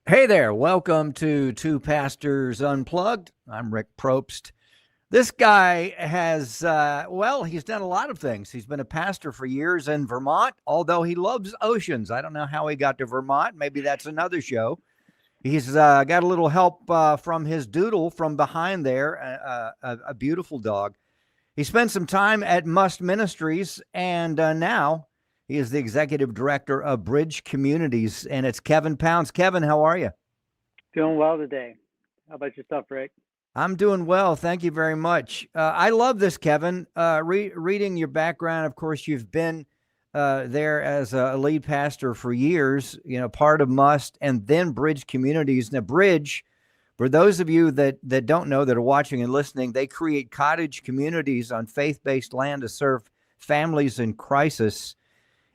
Hey there, welcome to Two Pastors Unplugged. I'm Rick Probst. This guy has, he's done a lot of things. He's been a pastor for years in Vermont, although he loves oceans. I don't know how he got to Vermont. Maybe that's another show. He's got a little help from his doodle from behind there, a beautiful dog. He spent some time at Must Ministries, and now he is the executive director of Bridge Communities, and it's Kevin Pounds. Kevin, how are you? Doing well today. How about yourself, Rick? I'm doing well. Thank you very much. I love this, Kevin. Reading your background, of course, you've been there as a lead pastor for years, part of Must and then Bridge Communities. Now, Bridge, for those of you that don't know, that are watching and listening, they create cottage communities on faith-based land to serve families in crisis.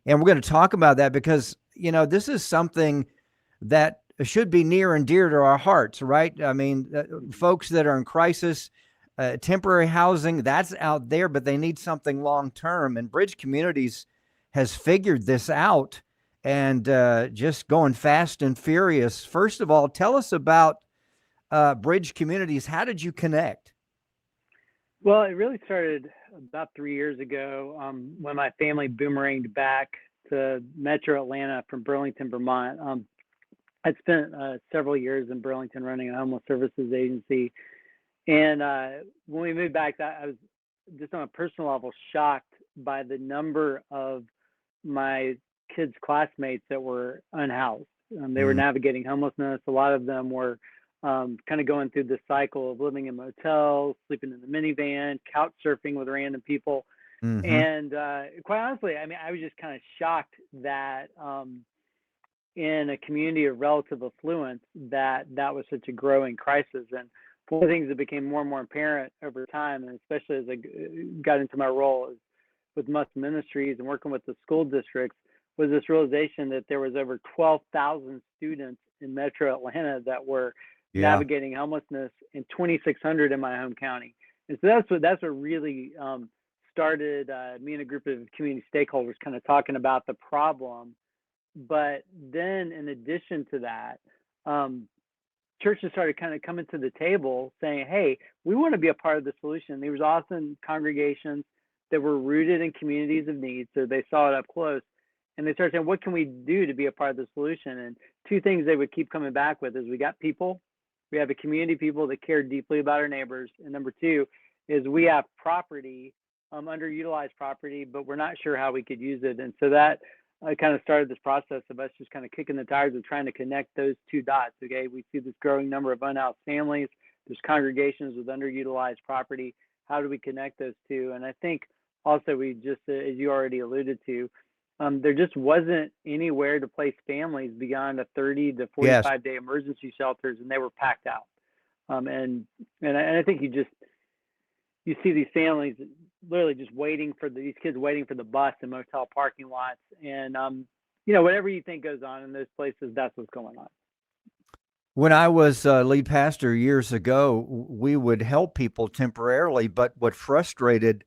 And we're going to talk about that because, this is something that should be near and dear to our hearts, right? I mean, folks that are in crisis, temporary housing, that's out there, but they need something long-term. And Bridge Communities has figured this out and just going fast and furious. First of all, tell us about Bridge Communities. How did you connect? Well, it really started about 3 years ago when my family boomeranged back to Metro Atlanta from Burlington, Vermont. I'd spent several years in Burlington running a homeless services agency. And when we moved back, I was just on a personal level shocked by the number of my kids' classmates that were unhoused. They were navigating homelessness. A lot of them were kind of going through the cycle of living in motels, sleeping in the minivan, couch surfing with random people. Mm-hmm. And quite honestly, I mean, I was just kind of shocked that in a community of relative affluence that was such a growing crisis. And one of the things that became more and more apparent over time, and especially as I got into my role with Must Ministries and working with the school districts, was this realization that there was over 12,000 students in Metro Atlanta that were navigating homelessness, and 2,600 in my home county. And so that's what really started me and a group of community stakeholders kind of talking about the problem. But then in addition to that, churches started kind of coming to the table saying, hey, we want to be a part of the solution. There was often congregations that were rooted in communities of need, so they saw it up close. And they started saying, what can we do to be a part of the solution? And two things they would keep coming back with is we got people. We have a community of people that care deeply about our neighbors. And number two is we have property, underutilized property, but we're not sure how we could use it. And so that kind of started this process of us just kind of kicking the tires of trying to connect those two dots. Okay, we see this growing number of unhoused families. There's congregations with underutilized property. How do we connect those two? And I think also we just, as you already alluded to, there just wasn't anywhere to place families beyond a 30 to 45-day emergency shelters, and they were packed out. And I think you see these families literally just these kids waiting for the bus in motel parking lots. And, whatever you think goes on in those places, that's what's going on. When I was lead pastor years ago, we would help people temporarily, but what frustrated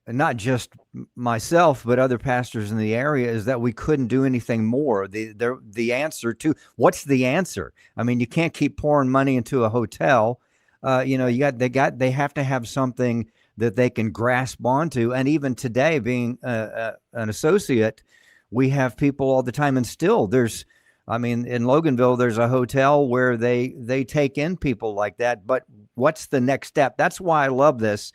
not just myself, but other pastors in the area is that we couldn't do anything more. The answer to what's the answer? I mean, you can't keep pouring money into a hotel. They have to have something that they can grasp onto. And even today, being an associate, we have people all the time. And still in Loganville, there's a hotel where they take in people like that. But what's the next step? That's why I love this.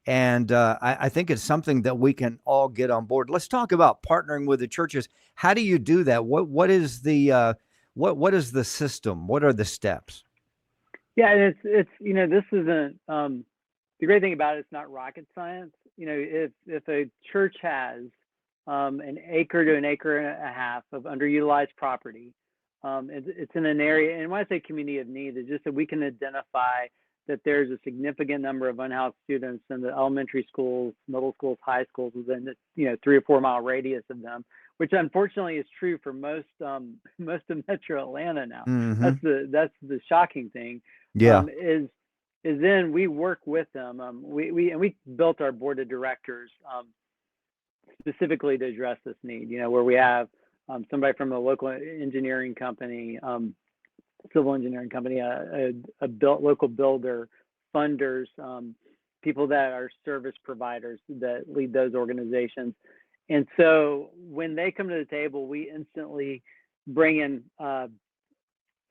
And I think it's something that we can all get on board. Let's talk about partnering with the churches. How do you do that? What is the system? What are the steps? Yeah, and it's this isn't the great thing about it's not rocket science. If a church has an acre to an acre and a half of underutilized property, it's in an area. And when I say community of need, it's just that we can identify that there's a significant number of unhoused students in the elementary schools, middle schools, high schools within 3 or 4 mile radius of them, which unfortunately is true for most of Metro Atlanta now. Mm-hmm. That's the shocking thing. Yeah. Is then we work with them. We built our board of directors specifically to address this need. Where we have somebody from a local engineering company, civil engineering company, local builder, funders, people that are service providers that lead those organizations. And so when they come to the table, we instantly bring in a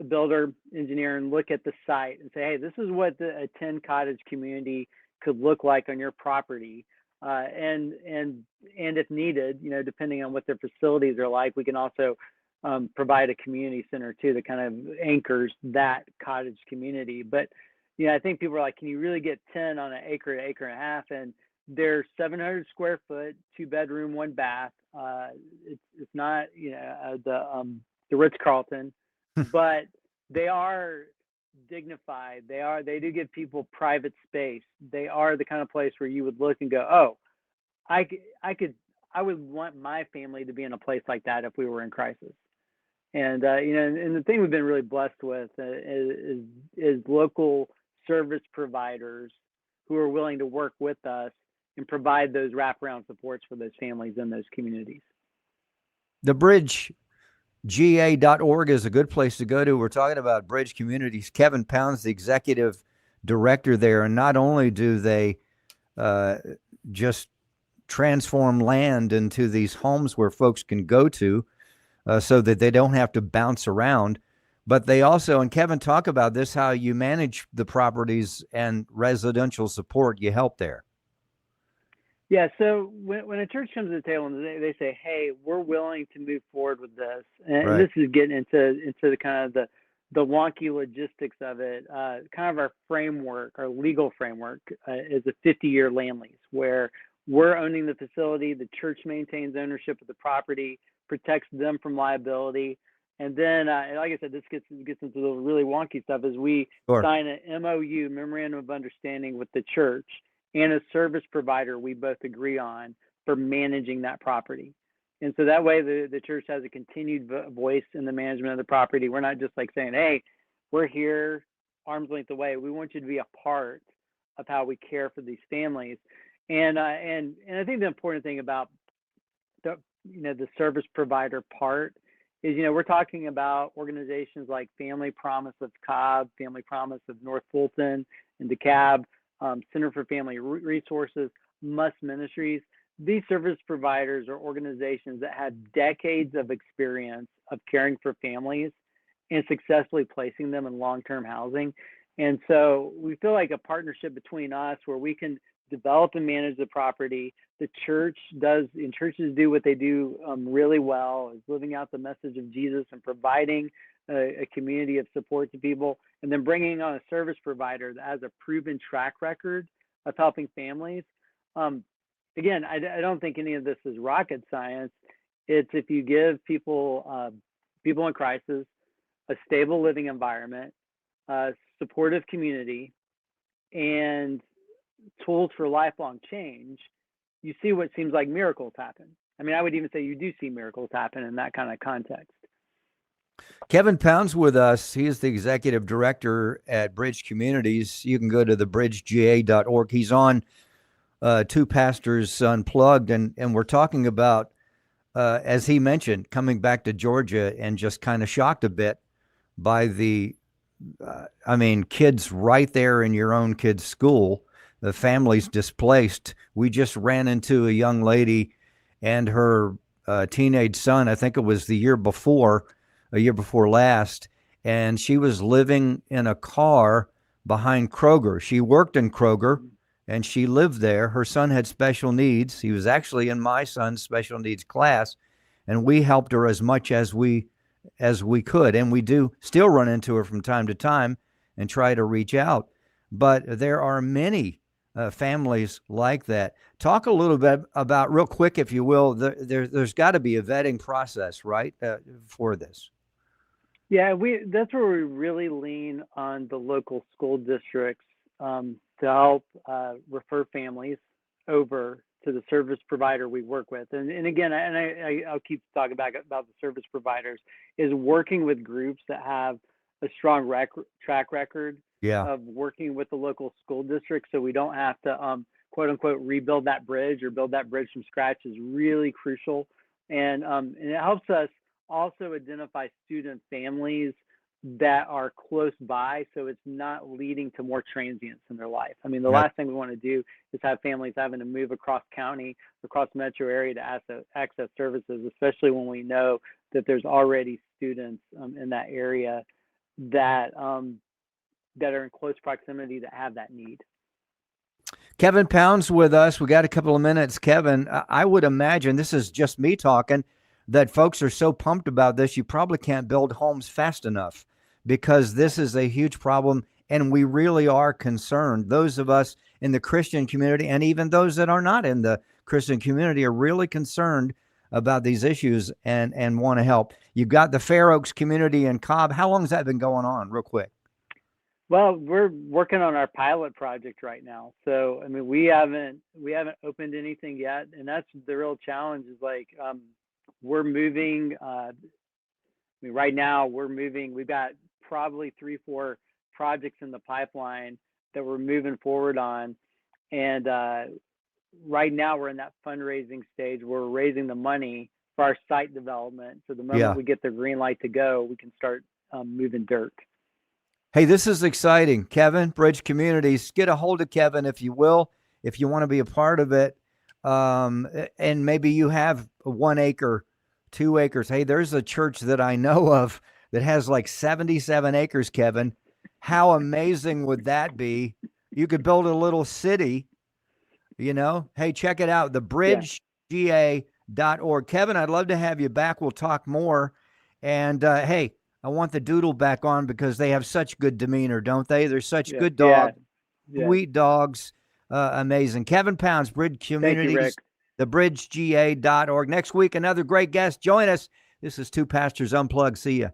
builder, engineer, and look at the site and say, hey, this is what a 10 cottage community could look like on your property. And if needed, depending on what their facilities are like, we can also provide a community center too that kind of anchors that cottage community. But I think people are like, can you really get 10 on an acre and a half? And they're 700 square foot, 2-bedroom, 1 bath. It's not the Ritz-Carlton, but they are dignified. They do give people private space. They are the kind of place where you would look and go, oh, I would want my family to be in a place like that if we were in crisis. And and the thing we've been really blessed with is local service providers who are willing to work with us and provide those wraparound supports for those families in those communities. The bridgega.org is a good place to go to. We're talking about Bridge Communities. Kevin Pound's the executive director there, and not only do they just transform land into these homes where folks can go to so that they don't have to bounce around, but they also, and Kevin, talk about this, how you manage the properties and residential support you help there. Yeah, so when a church comes to the table and they say, hey, we're willing to move forward with this, and Right. this is getting into the kind of the wonky logistics of it, kind of our framework, our legal framework is a 50-year land lease where we're owning the facility, the church maintains ownership of the property, protects them from liability. And then, like I said, this gets into the really wonky stuff as we Sure. sign an MOU, Memorandum of Understanding, with the church and a service provider we both agree on for managing that property. And so that way the church has a continued voice in the management of the property. We're not just like saying, hey, we're here arm's length away. We want you to be a part of how we care for these families. And I think the important thing about the service provider part is, we're talking about organizations like Family Promise of Cobb, Family Promise of North Fulton and DeKalb, Center for Family Resources, Must Ministries. These service providers are organizations that have decades of experience of caring for families and successfully placing them in long-term housing. And so we feel like a partnership between us where we can develop and manage the property. The church does, and churches do what they do really well, is living out the message of Jesus and providing a community of support to people, and then bringing on a service provider that has a proven track record of helping families. Again, I don't think any of this is rocket science. It's if you give people in crisis a stable living environment, a supportive community, and tools for lifelong change, you see what seems like miracles happen. I mean, I would even say you do see miracles happen in that kind of context. Kevin Pound's with us. He is the executive director at Bridge Communities. You can go to thebridgega.org. He's on two Pastors Unplugged, and we're talking about, as he mentioned, coming back to Georgia and just kind of shocked a bit by the, kids right there in your own kid's school, the families displaced. We just ran into a young lady and her teenage son, I think it was a year before last, and she was living in a car behind Kroger. She worked in Kroger and she lived there. Her son had special needs. He was actually in my son's special needs class, and we helped her as much as we could. And we do still run into her from time to time and try to reach out. But there are many families like that. Talk a little bit about, real quick, if you will, there's got to be a vetting process, right, for this? Yeah, that's where we really lean on the local school districts to help refer families over to the service provider we work with. And again, I'll keep talking back about the service providers, is working with groups that have a strong track record of working with the local school district, so we don't have to quote unquote rebuild that bridge or build that bridge from scratch, is really crucial. And it helps us also identify student families that are close by, so it's not leading to more transients in their life. I mean, the Yep. last thing we want to do is have families having to move across county, across metro area to access services, especially when we know that there's already students in that area that that are in close proximity that have that need. Kevin Pound's with us. We got a couple of minutes. Kevin, I would imagine, this is just me talking, that folks are so pumped about this, you probably can't build homes fast enough, because this is a huge problem and we really are concerned. Those of us in the Christian community, and even those that are not in the Christian community, are really concerned about these issues and want to help. You've got the Fair Oaks community in Cobb. How long has that been going on, real quick? Well, we're working on our pilot project right now. So, I mean, we haven't opened anything yet, and that's the real challenge. Is like we're moving. I mean, right now we're moving. We've got probably 3-4 projects in the pipeline that we're moving forward on, and right now we're in that fundraising stage. We're raising the money for our site development. So the moment we get the green light to go, we can start moving dirt. Hey, this is exciting. Kevin, Bridge Communities, get a hold of Kevin if you will, if you want to be a part of it. And maybe you have 1 acre, 2 acres. Hey, there's a church that I know of that has like 77 acres, Kevin. How amazing would that be? You could build a little city, you know. Hey, check it out, thebridgega.org. Kevin, I'd love to have you back. We'll talk more. And hey, I want the doodle back on because they have such good demeanor, don't they? They're such good dogs, sweet dogs. Amazing. Kevin Pounds, Bridge Communities, thebridgega.org. Next week, another great guest. Join us. This is Two Pastors Unplugged. See ya.